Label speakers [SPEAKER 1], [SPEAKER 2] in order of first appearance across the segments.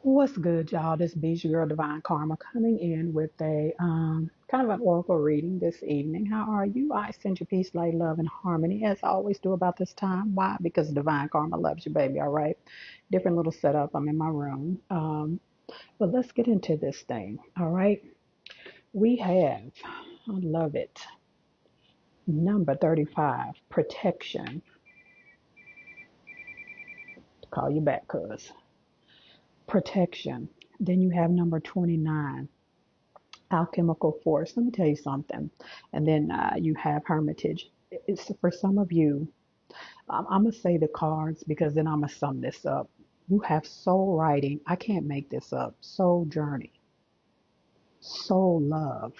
[SPEAKER 1] What's good, y'all? This Beach Girl Divine Karma coming in with a kind of an oracle reading this evening. How are you? I send you peace, light, love, and harmony as I always do about this time. Why? Because Divine Karma loves you, baby. All right. Different little setup. I'm in my room. But let's get into this thing. All right. We have, I love it, number 35, protection. Call you back, cuz. Protection. Then you have number 29. Alchemical force. Let me tell you something. And then you have hermitage. It's for some of you. I'm gonna say the cards because then I'm gonna sum this up. You have soul writing. I can't make this up. Soul journey, soul love,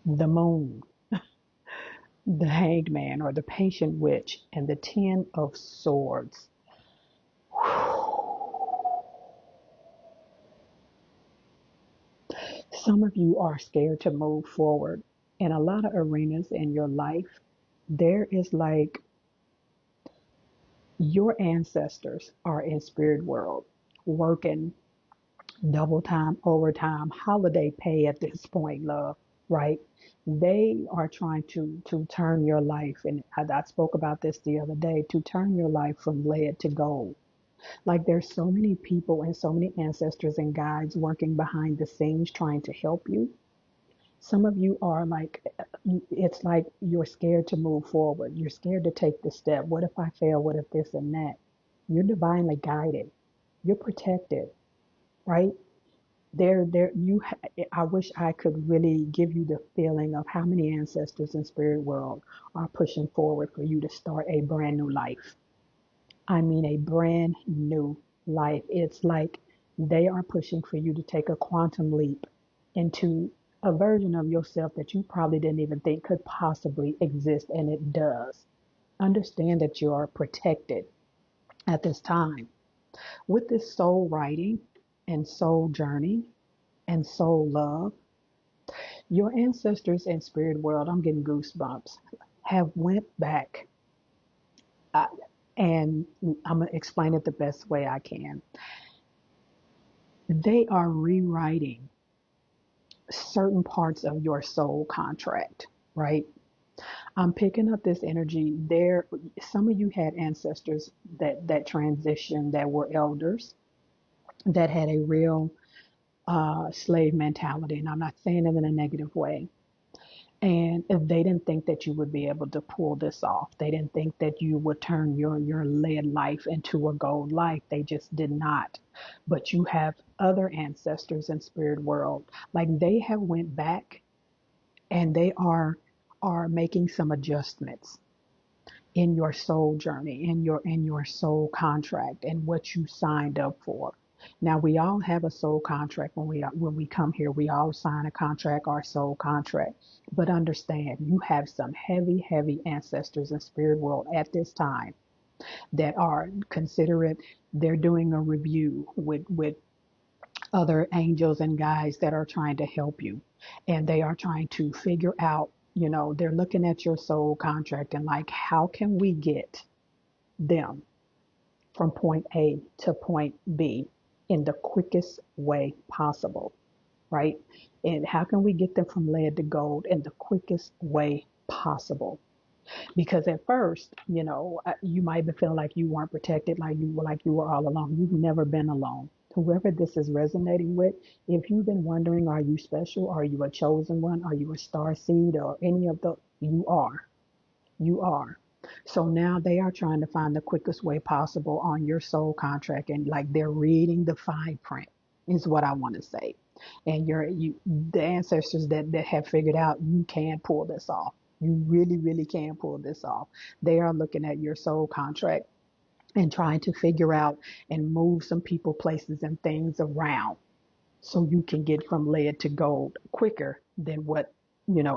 [SPEAKER 1] the moon, the hanged man or the patient witch, and the 10 of swords. Some of you are scared to move forward in a lot of arenas in your life. There is like your ancestors are in spirit world working double time, overtime, holiday pay at this point, love, right? They are trying to turn your life, and I spoke about this the other day, to turn your life from lead to gold. Like there's so many people and so many ancestors and guides working behind the scenes trying to help you. Some of you are like, it's like you're scared to move forward. You're scared to take the step. What if I fail? What if this and that? You're divinely guided. You're protected, right? I wish I could really give you the feeling of how many ancestors in spirit world are pushing forward for you to start a brand new life. I mean, a brand new life. It's like they are pushing for you to take a quantum leap into a version of yourself that you probably didn't even think could possibly exist, and it does. Understand that you are protected at this time. With this soul writing and soul journey and soul love, your ancestors in spirit world, I'm getting goosebumps, have went back. Uh, and I'm going to explain it the best way I can. They are rewriting certain parts of your soul contract, right? I'm picking up this energy there. Some of you had ancestors that transitioned, that were elders, that had a real slave mentality, and I'm not saying it in a negative way. And if they didn't think that you would be able to pull this off, they didn't think that you would turn your lead life into a gold life. They just did not. But you have other ancestors in spirit world, like they have went back and they are making some adjustments in your soul journey, in your soul contract, and what you signed up for. Now we all have a soul contract when we come here. We all sign a contract, our soul contract. But understand, you have some heavy, heavy ancestors in spirit world at this time that are considerate. They're doing a review with other angels and guides that are trying to help you, and they are trying to figure out. They're looking at your soul contract and like, how can we get them from point A to point B in the quickest way possible, right? And how can we get them from lead to gold in the quickest way possible? Because at first, you might be feeling like you weren't protected, like you were all alone. You've never been alone. Whoever this is resonating with, if you've been wondering, are you special? Are you a chosen one? Are you a star seed or any of the, you are. You are. So now they are trying to find the quickest way possible on your soul contract, and like they're reading the fine print is what I want to say. And the ancestors that have figured out you can pull this off. You really, really can pull this off. They are looking at your soul contract and trying to figure out and move some people, places, and things around so you can get from lead to gold quicker than what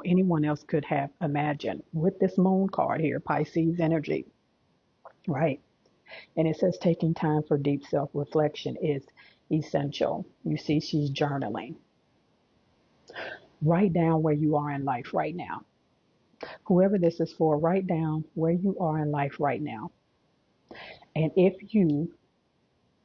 [SPEAKER 1] anyone else could have imagined. With this moon card here, Pisces energy, right? And it says taking time for deep self-reflection is essential. You see, she's journaling. Write down where you are in life right now. Whoever this is for, write down where you are in life right now. And if you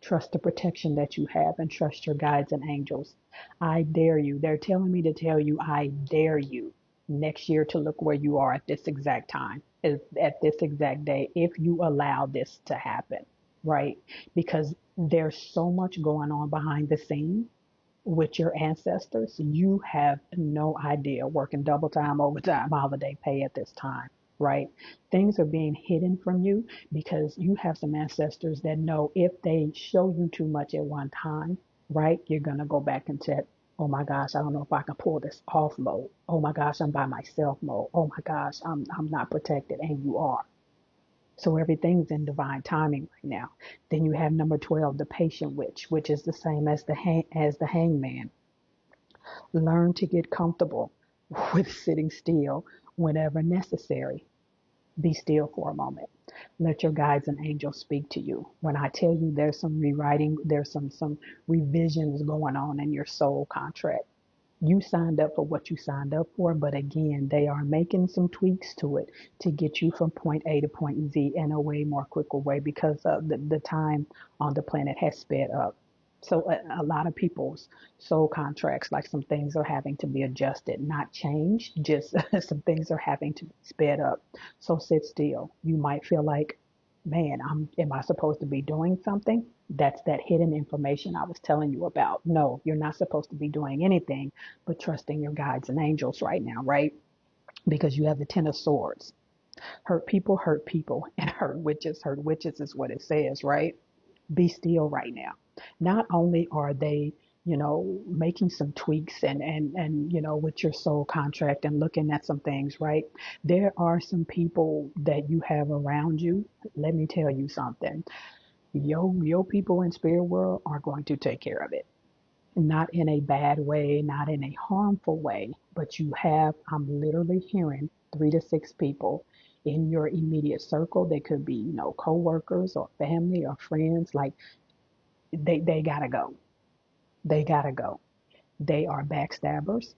[SPEAKER 1] Trust the protection that you have and trust your guides and angels. I dare you. They're telling me to tell you, I dare you next year to look where you are at this exact time, at this exact day, if you allow this to happen, right? Because there's so much going on behind the scene with your ancestors. You have no idea, working double time, overtime, holiday pay at this time, right? Things are being hidden from you because you have some ancestors that know if they show you too much at one time, right, you're going to go back and check. Oh my gosh, I don't know if I can pull this off mode. Oh my gosh, I'm by myself mode. Oh my gosh, I'm not protected, and you are. So everything's in divine timing right now. Then you have number 12, the patient witch, which is the same as the hangman. Learn to get comfortable with sitting still whenever necessary. Be still for a moment. Let your guides and angels speak to you. When I tell you there's some rewriting, there's some revisions going on in your soul contract. You signed up for what you signed up for, but again, they are making some tweaks to it to get you from point A to point Z in a way more quicker way because the time on the planet has sped up. So a lot of people's soul contracts, like some things are having to be adjusted, not changed, just some things are having to be sped up. So sit still. You might feel like, man, am I supposed to be doing something? That's that hidden information I was telling you about. No, you're not supposed to be doing anything but trusting your guides and angels right now, right? Because you have the Ten of Swords. Hurt people, and hurt witches is what it says, right? Be still right now. Not only are they, making some tweaks and with your soul contract and looking at some things, right? There are some people that you have around you. Let me tell you something. Your people in spirit world are going to take care of it. Not in a bad way, not in a harmful way, but I'm literally hearing 3 to 6 people in your immediate circle. They could be, co-workers or family or friends. Like they gotta go. They gotta go. They are backstabbers.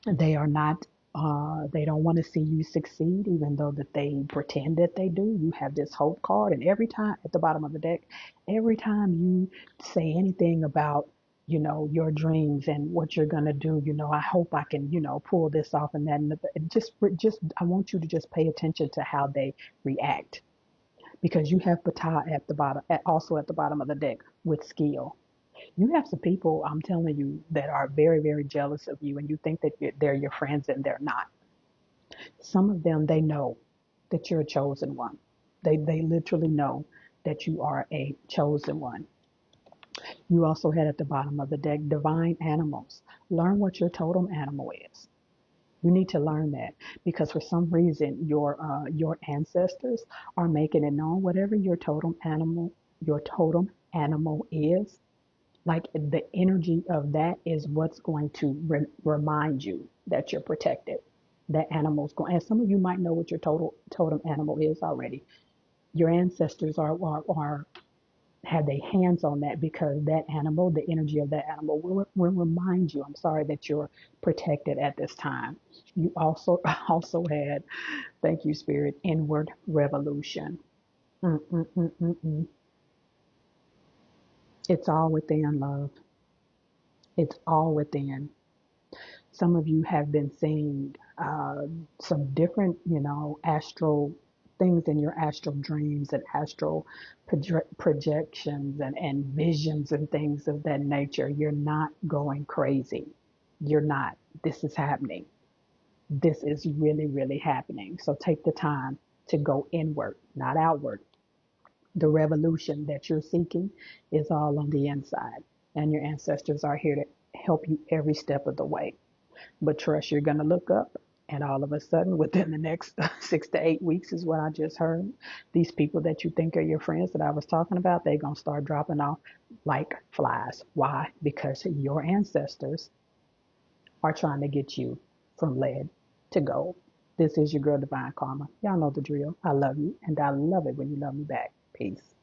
[SPEAKER 1] They are not, they don't want to see you succeed, even though that they pretend that they do. You have this hope card, and every time at the bottom of the deck, every time you say anything about, your dreams and what you're going to do, I hope I can, pull this off and that. And just, I want you to just pay attention to how they react because you have Ptah at the bottom, also at the bottom of the deck with skill. You have some people, I'm telling you, that are very, very jealous of you, and you think that they're your friends, and they're not. Some of them, they know that you're a chosen one. They literally know that you are a chosen one. You also had at the bottom of the deck divine animals. Learn what your totem animal is. You need to learn that because for some reason your ancestors are making it known whatever your totem animal is. Like the energy of that is what's going to remind you that you're protected. That animal's going, and some of you might know what your totem animal is already. Your ancestors are have their hands on that because that animal, the energy of that animal will remind you. I'm sorry that you're protected at this time. You also also had, thank you, Spirit, inward revolution. Mm-mm-mm-mm-mm. It's all within, love. It's all within. Some of you have been seeing some different, astral things in your astral dreams and astral projections and visions and things of that nature. You're not going crazy. You're not. This is happening. This is really, really happening. So take the time to go inward, not outward. The revolution that you're seeking is all on the inside, and your ancestors are here to help you every step of the way. But trust, you're going to look up, and all of a sudden, within the next 6 to 8 weeks, is what I just heard. These people that you think are your friends that I was talking about, they're going to start dropping off like flies. Why? Because your ancestors are trying to get you from lead to gold. This is your girl, Divine Karma. Y'all know the drill. I love you, and I love it when you love me back. Peace.